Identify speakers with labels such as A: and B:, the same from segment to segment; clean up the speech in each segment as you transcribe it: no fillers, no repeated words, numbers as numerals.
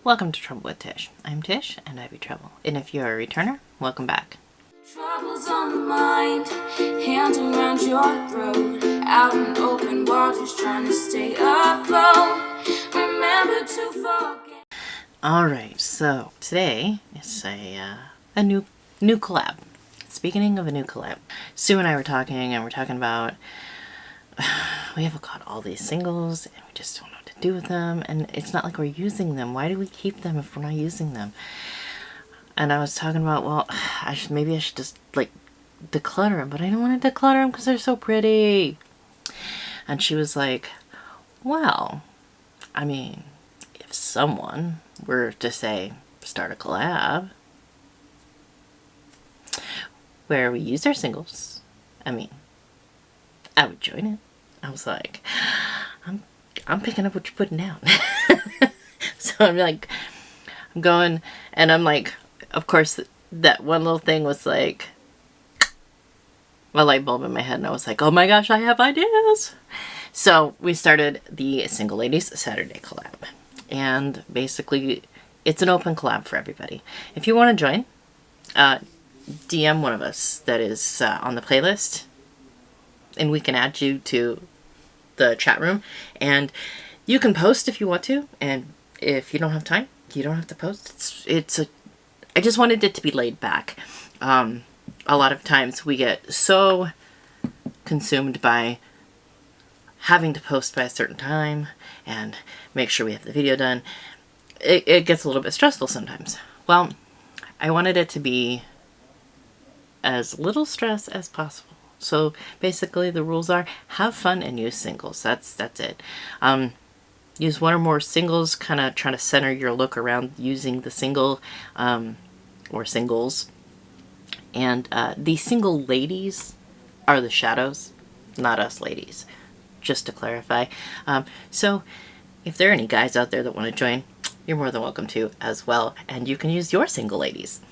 A: Welcome to Trouble with Tish. I'm Tish, and I be Trouble. And if you're a returner, welcome back.
B: Troubles on the mind, hands around your throat, out in open waters, trying to stay afloat. Remember to forget.
A: All right, so today is a new collab. Speaking of a new collab, Sue and I were talking, and we're talking about we have got all these singles, and we just don't know what to do with them. And it's not like we're using them. Why do we keep them if we're not using them? And I was talking about, well, maybe I should just like declutter them, but I don't want to declutter them because they're so pretty. And she was like, well, I mean, if someone were to say, start a collab where we use our singles, I mean, I would join it. I was like, I'm picking up what you're putting down. So I'm like, I'm going, and I'm like, of course, that one little thing was like a light bulb in my head, and I was like, oh my gosh, I have ideas. So we started the Single Ladies Saturday collab, and basically it's an open collab for everybody. If you want to join, DM one of us that is on the playlist, and we can add you to the chat room, and you can post if you want to, and if you don't have time, you don't have to post. I just wanted it to be laid back. A lot of times we get so consumed by having to post by a certain time and make sure we have the video done. It gets a little bit stressful sometimes. Well, I wanted it to be as little stress as possible. So basically the rules are have fun and use singles. That's it. Use one or more singles, kind of trying to center your look around using the single or singles. And the single ladies are the shadows, not us ladies, just to clarify. So if there are any guys out there that want to join, you're more than welcome to as well. And you can use your single ladies.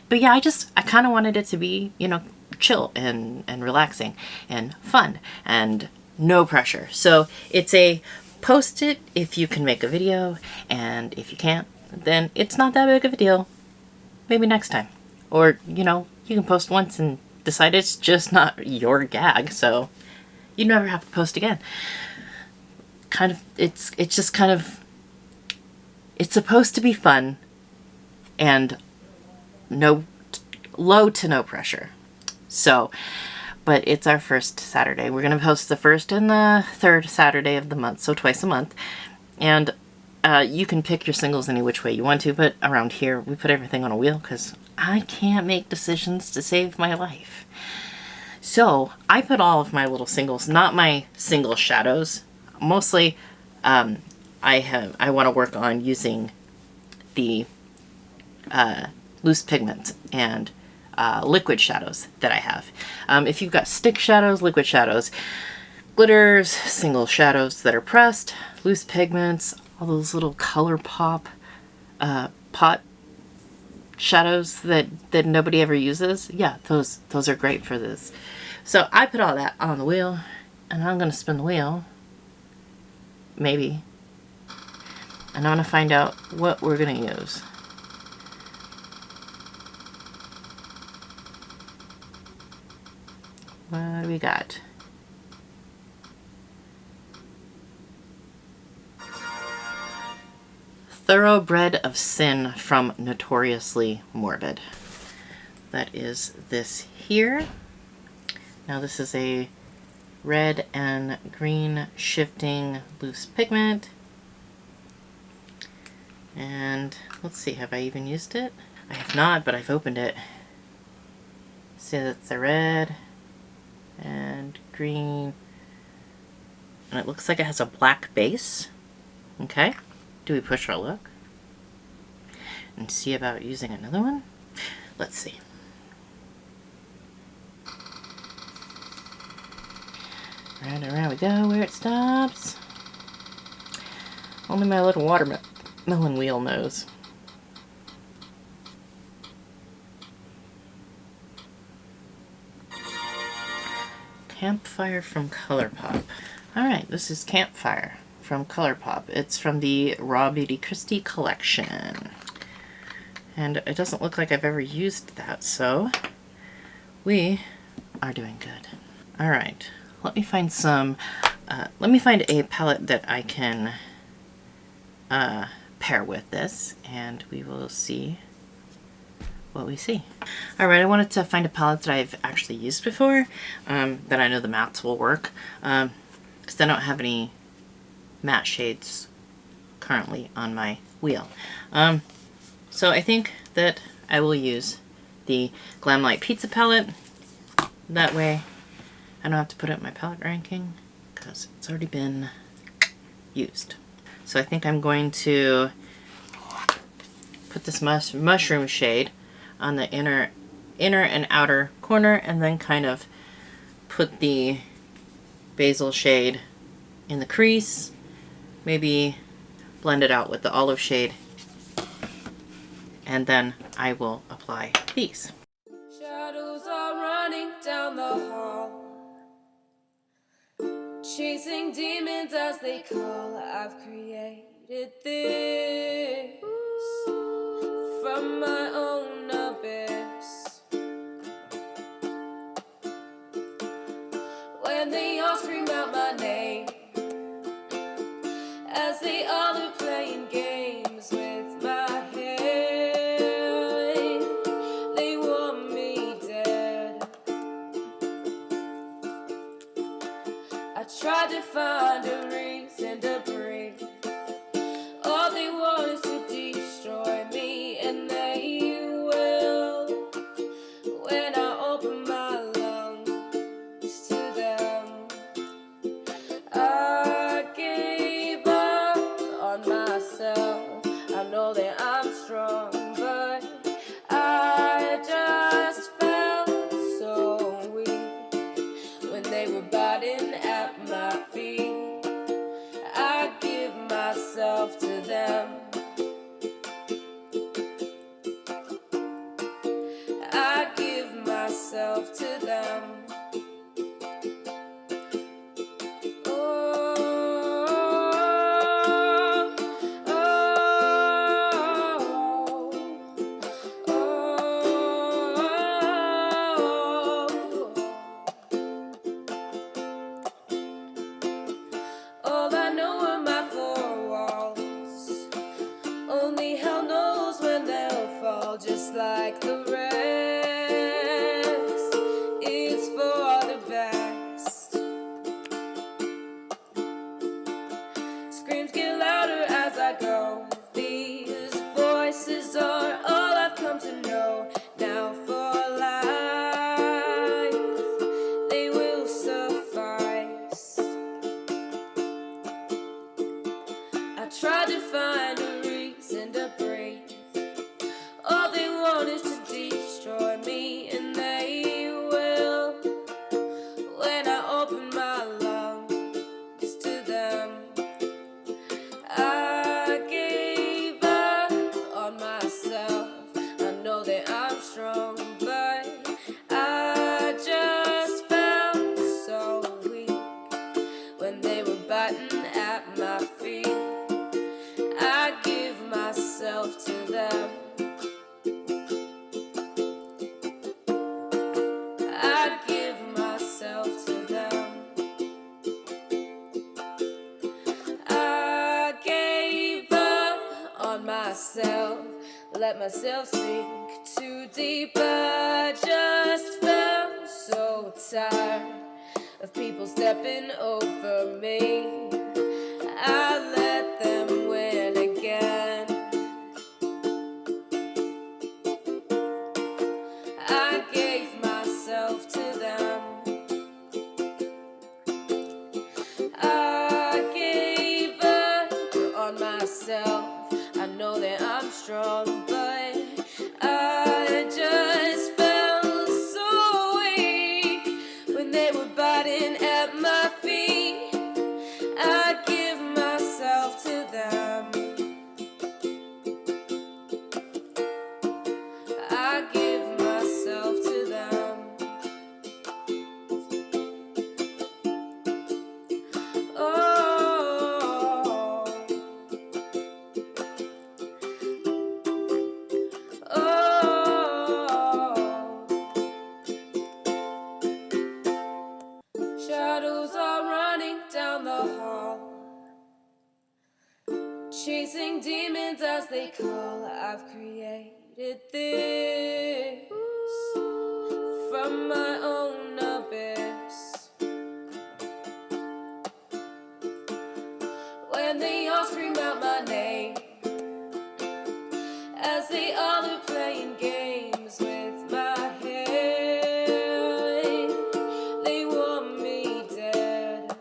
A: But yeah, I kind of wanted it to be, you know, chill and relaxing and fun and no pressure. So it's a post it if you can make a video, and if you can't, then it's not that big of a deal. Maybe next time. Or, you know, you can post once and decide it's just not your gag, so you never have to post again. Kind of, it's just kind of, it's supposed to be fun and low to no pressure. So, but it's our first Saturday. We're going to post the first and the third Saturday of the month, so twice a month. And you can pick your singles any which way you want to, but around here we put everything on a wheel because I can't make decisions to save my life. So I put all of my little singles, not my single shadows. Mostly I want to work on using the loose pigment and liquid shadows that I have. If you've got stick shadows, liquid shadows, glitters, single shadows that are pressed, loose pigments, all those little color pot shadows that nobody ever uses, yeah, those are great for this. So I put all that on the wheel, and I'm going to spin the wheel, maybe, and I'm going to find out what we're going to use. What do we got? Thoroughbred of Sin from Notoriously Morbid. That is this here. Now this is a red and green shifting loose pigment. And let's see, have I even used it? I have not, but I've opened it. See, that's the red and green, and it looks like it has a black base. Okay, do we push our luck and see about using another one? Let's see. Right around we go, where it stops. Only my little watermelon wheel knows. Campfire from ColourPop. Alright, this is Campfire from ColourPop. It's from the Raw Beauty Christie collection. And it doesn't look like I've ever used that, so we are doing good. All right, let me find a palette that I can pair with this, and we will see what we see. All right, I wanted to find a palette that I've actually used before, that I know the mattes will work, because I don't have any matte shades currently on my wheel. So I think that I will use the Glamlight Pizza palette. That way I don't have to put it in my palette ranking because it's already been used. So I think I'm going to put this mushroom shade on the inner and outer corner, and then kind of put the basil shade in the crease, maybe blend it out with the olive shade, and then I will apply these.
B: Shadows are running down the hall, chasing demons as they call. I've created this from my own abyss. When they all scream out my name, as they all are playing games with my head, they want me dead. I tried to find a reason to breathe. All they want is to destroy me, and they will when I open my lungs to them. I gave up on myself. I know that I'm strong, but I just felt so weak when they were biting at my feet. I give myself to them. I give myself to them. All I know are my four walls. Only hell knows when they'll fall, just like the rest. It's for the best. Screams get louder as I go. These voices are all I've come to know. Now for life, they will suffice. I tried to find a reason to breathe. All they want is to destroy me, and they will when I open my lungs to them. I gave up on myself. I know that I'm strong, but I just felt so weak when they were biting at my feet. I give myself to them. I give myself to them. I gave up on myself, let myself sink too deep. I just felt so tired of people stepping over me. I let them win again. I gave myself to them. I gave up on myself. I know that I'm strong, but I just felt so weak when they were biting at my feet. I give myself to them. I give myself to them. Oh, chasing demons as they call. I've created this from my own abyss. When they all scream out my name, as they all are playing games with my head, they want me dead.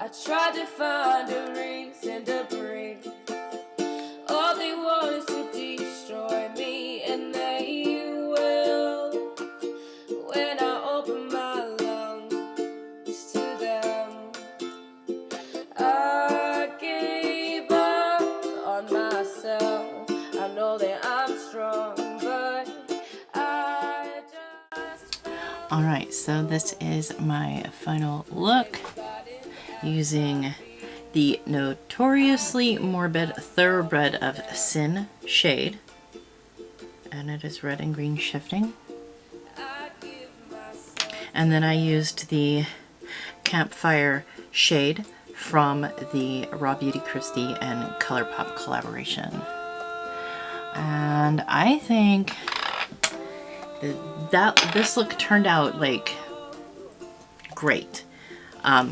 B: I tried to find a reason to breathe. All they want is to destroy me, and they will when I open my lungs to them. I gave up on myself. I know that I'm strong, but I just
A: Alright, so this is my final look using the Notoriously Morbid Thoroughbred of Sin shade. And it is red and green shifting. And then I used the Campfire shade from the Raw Beauty Christie and ColourPop collaboration. And I think that this look turned out like great. I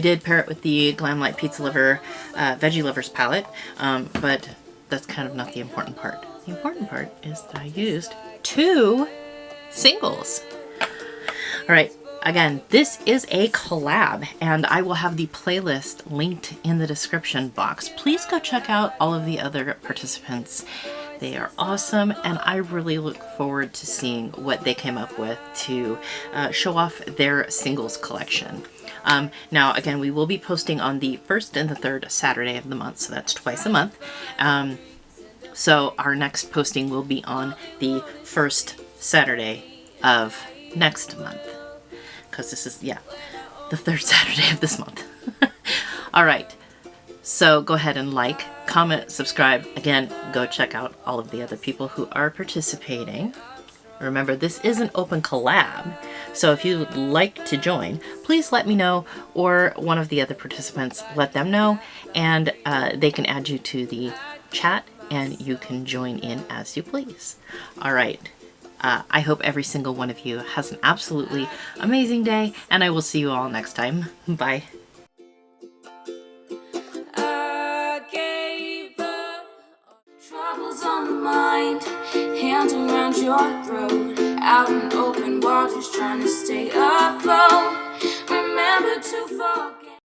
A: did pair it with the Glamlight Pizza Lover Veggie Lovers palette, but that's kind of not the important part. The important part is that I used 2 singles. All right, again, this is a collab, and I will have the playlist linked in the description box. Please go check out all of the other participants. They are awesome, and I really look forward to seeing what they came up with to show off their singles collection. Now, again, we will be posting on the 1st and the 3rd Saturday of the month, so that's twice a month. So our next posting will be on the 1st Saturday of next month, because this is, yeah, the 3rd Saturday of this month. All right, so go ahead and like, comment, subscribe. Again, go check out all of the other people who are participating. Remember, this is an open collab, so if you would like to join, please let me know, or one of the other participants, let them know, and they can add you to the chat, and you can join in as you please. All right. I hope every single one of you has an absolutely amazing day, and I will see you all next time. Bye.
B: I gave up. Troubles on the mind, hands around your throat, out in open waters trying to stay afloat. Remember to forget.